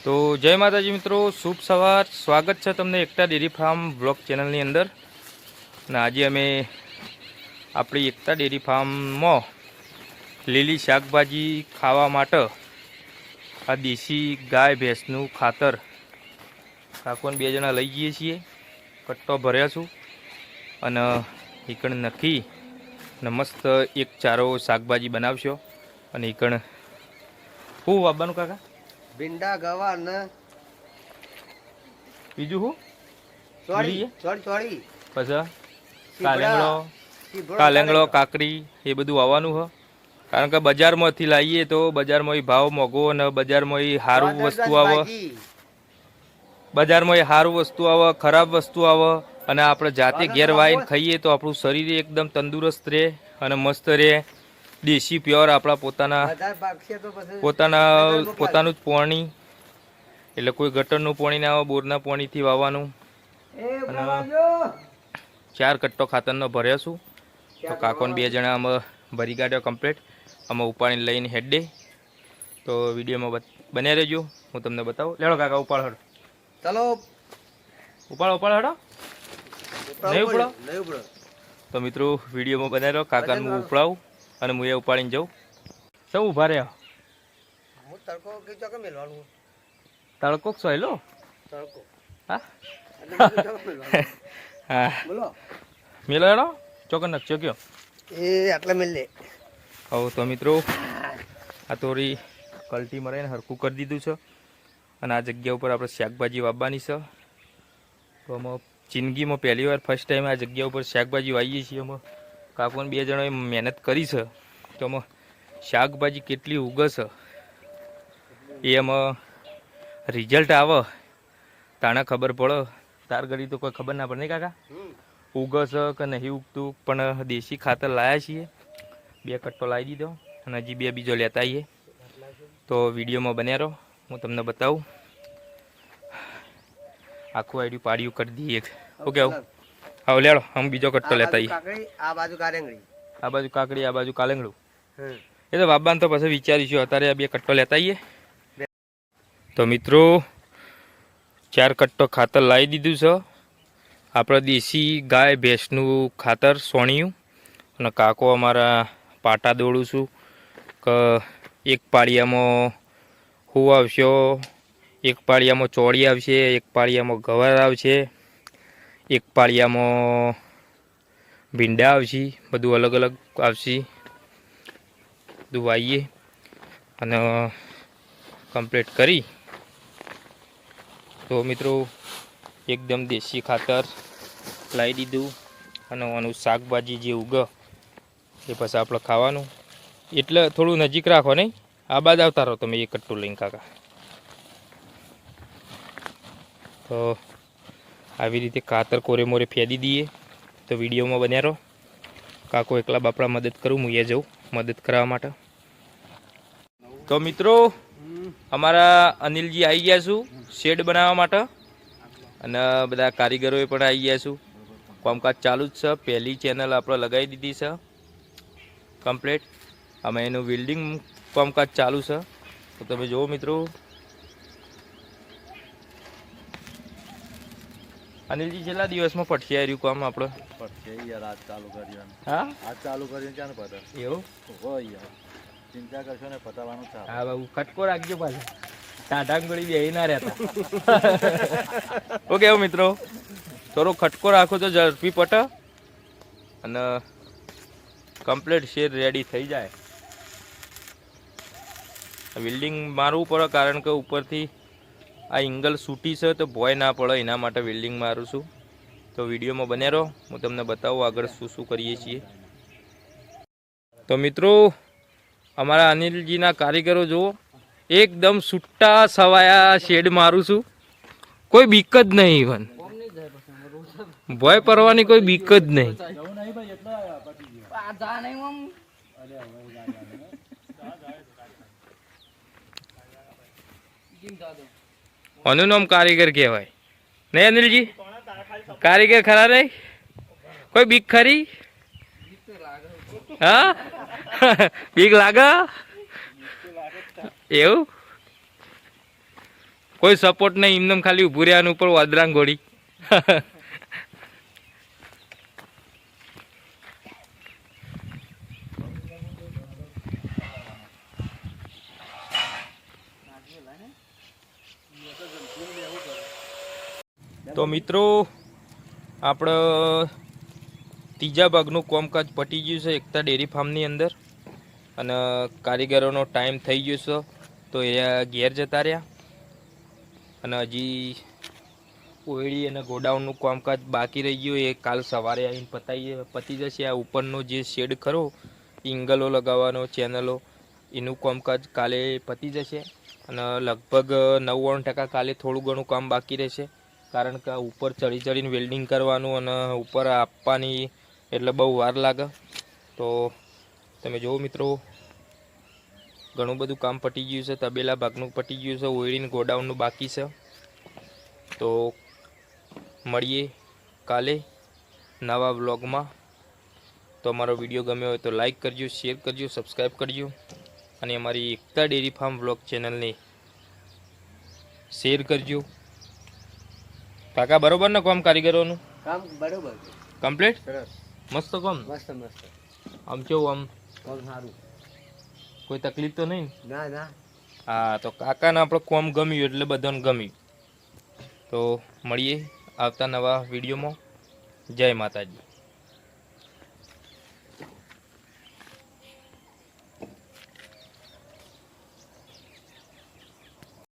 તો જય માતાજી મિત્રો, શુભ સવાર. સ્વાગત છે તમને એકતા ડેરી ફાર્મ બ્લોગ ચેનલની અંદર. અને આજે અમે આપણી એકતા ડેરી ફાર્મમાં લીલી શાકભાજી ખાવા માટે આ દેશી ગાય ભેંસનું ખાતર કાકોને 2 જણા લઈ જઈએ છીએ. કટ્ટો ભર્યા છું અને ઈકણ નખી અને મસ્ત એક ચારો શાકભાજી બનાવશો. અને ઈકણ શું વાવવાનું કાકા? ભીંડા ગવાર ને બીજું શું ચોળી પછી કાલેંગળો કાકડી એ બધું વાવવાનું છે. કારણ કે બજારમાંથી લાવીએ તો બજારમાં ભાવ મોંઘો અને બજારમાં સારું વસ્તુ આવે, ખરાબ વસ્તુ આવે. અને આપણે જાતે ઘેર વાવીને ખાઈએ તો આપણું શરીર એકદમ તંદુરસ્ત રહે અને મસ્ત રહે. દેશી પ્યોર આપણા પોતાનું જ પાણી, એટલે કોઈ ગટરનું પાણી ના આવે, બોરના પાણીથી વાવવાનું. અને 4 કટ્ટો ખાતરનો ભર્યો છું. તો કાકોને 2 જણા અમે ભરી કાઢ્યો કમ્પ્લીટ. અમે ઉપાડીને લઈને હેડે. તો વિડીયોમાં બન્યા રહેજો, હું તમને બતાવું. લેડો કાકા ઉપાડ હડો. ચલો ઉપાડ હડો. નહીં ઉપડો તો મિત્રો વિડીયોમાં બન્યા રહો. કાકાને હું ઉપડાવું અને હું એ ઉપાડીને જાઉં. સૌ ઉભા રહ્યા. તડકો સોયલો હા હા મેલો એનો ચોકન નકશો કયો એ આટલા મેલ લે. હવે તો મિત્રો આ તોરી કલટી મરાઈને હરખું કરી દીધું છે. અને આ જગ્યા ઉપર આપણે શાકભાજી વાવવાની છે. તો અમે જિંદગીમાં પહેલી વાર ફર્સ્ટ ટાઈમ આ જગ્યા ઉપર શાકભાજી વાવીએ છીએ. અમે કાકોને 2 જણાએ મહેનત કરી છે. તો અમે શાકભાજી કેટલી ઉગશે એ એમાં રિઝલ્ટ આવે તાણે ખબર પડે. તાર ઘડી તો કોઈ ખબર ના પડે નહીં કાકા, ઉગશે કે નહીં ઉગતું. પણ દેશી ખાતર લાવ્યા છીએ. 2 કટ્ટો લાવી દીધો અને હજી 2 બીજો લેતા આવીએ. તો વિડીયોમાં બન્યા રહો, હું તમને બતાવું. આખું આઈડિયું પાડ્યું કરી દઈએ. ઓકે આવો લેડો, અમે બીજો કટ્ટો લેતા આવીએ. આ બાજુ કારેંગળી, આ બાજુ કાકડી, આ બાજુ કાલેંગડું. એ તો બાબાને તો પછી વિચારીશું. અત્યારે આ 2 કટ્ટો લેતા આવીએ. તો મિત્રો 4 કટ્ટો ખાતર લાવી દીધું છે. આપણે દેશી ગાય ભેંસનું ખાતર સોણિયું. અને કાકો અમારા પાટા દોડું છું કે એક પાળિયામાં હું આવશો, એક પાળિયામાં ચોળી આવશે, એક પાળિયામાં ગવાર આવશે, એક પાળિયામાં ભીંડા આવશે. બધું અલગ અલગ આવશે. બધું વાવીએ અને કમ્પ્લીટ કરી. તો મિત્રો એકદમ દેશી ખાતર લાવી દીધું. અને આનું શાકભાજી જે ઉગે એ પછી આપણે ખાવાનું. એટલે થોડું નજીક રાખો નહીં. આ બાદ આવતા રહો તમે 1 કટ્ટું લઈને કાકા. તો આવી રીતે ખાતર કોરે મોરે ફેદી દઈએ. તો વિડીયોમાં બન્યા રહો. કાકો એકલા બાપડા મદદ કરું, હું એ જાઉં મદદ કરવા માટે. તો મિત્રો અમારા અનિલજી આવી ગયા છું શેડ બનાવવા માટે. અને બધા કારીગરોએ પણ આવી ગયા છું. કામકાજ ચાલુ જ છે. પહેલી ચેનલ આપણે લગાવી દીધી છે કમ્પ્લીટ. અમે એનું બિલ્ડિંગ કામકાજ ચાલુ છે. તો તમે જુઓ મિત્રો. અનિલજી છેલ્લા દિવસમાં પટશે આવ્યું કામ આપણે? પટશે યાર, આજ ચાલુ કર્યું. હા આજ ચાલુ કર્યું ક્યાં પતે એવું હોય યાર. ચિંતા કરશો ને પતાવવાનું છે. હા બાબુ ખટકો રાખજો પાછું. ટાઢાંગળી બે ના રહેતા. ઓકે મિત્રો, થોડો ખટકો રાખો તો ઝડપી પટે અને કમ્પ્લીટ શેર રેડી થઈ જાય. બિલ્ડિંગ મારવું પડે કારણ કે ઉપરથી આ એંગલ સૂટી છે તો ભોય ના પડે, એના માટે બિલ્ડિંગ મારું છું. તો વિડીયોમાં બન્યા રહો, હું તમને બતાવું આગળ શું શું કરીએ છીએ. તો મિત્રો અમારા અનિલજીના કારીગરો જુઓ, એકદમ છૂટા સવાયા શેડ મારું છું. કોઈ બીક જ નહીં, ઇવન ભય પરવાની કોઈ બીક જ નહીં. આનું નામ કારીગર કહેવાય નહીં અનિલજી? કારીગર ખરા નહીં? કોઈ બીક ખરી? હા બીક લાગે એવું? કોઈ સપોર્ટ નહીં, એમને ખાલી ઊભું રહેવાનું ઉપર વાદરાંગ ઘોડી. તો મિત્રો આપણે ત્રીજા ભાગનું કામકાજ પટી ગયું છે એકતા ડેરી ફાર્મની અંદર, અને કારીગરોનો ટાઈમ થઈ ગયો છે તો એ ઘેર જતા રહ્યા. અને હજી ઓયડી અને ગોડાઉનનું કામકાજ બાકી રહી ગયું, એ કાલ સવારે આવીને પતી જશે. આ ઉપરનો જે શેડ ખરો ઇંગલો લગાવવાનો ચેનલો, એનું કામકાજ કાલે પતી જશે. અને લગભગ 99% કાલે થોડું ઘણું કામ બાકી રહેશે, કારણ કે ઉપર ચડીને વેલ્ડિંગ કરવાનું અને ઉપર આપવાની એટલે બહુ વાર લાગે. તો તમે જુઓ મિત્રો, ઘણું બધું કામ પટી ગયું છે. તબેલા ભાગનું પટી ગયું છે, ઓયડીને ગોડાઉનનું બાકી છે. તો મળીએ કાલે નવા વ્લોગમાં. તો અમારો વિડીયો ગમ્યો હોય તો લાઈક કરજો, શેર કરજો, સબસ્ક્રાઈબ કરજો, અને અમારી એકતા ડેરી ફાર્મ વ્લોગ ચેનલને શેર કરજો. કાકા બરોબર ને કામ કારીગરોનું? કામ બરોબર. કમ્પ્લીટ? સરસ. મસ્ત કામ. મસ્ત મસ્ત. આમ કેવું આમ કામ સારું. કોઈ તકલીફ તો નહીં? ના ના. હા, તો કાકાને આપણે કોમ ગમ્યું એટલે બધાને ગમ્યું. તો મળીએ આવતા નવા વિડીયોમાં. જય માતાજી.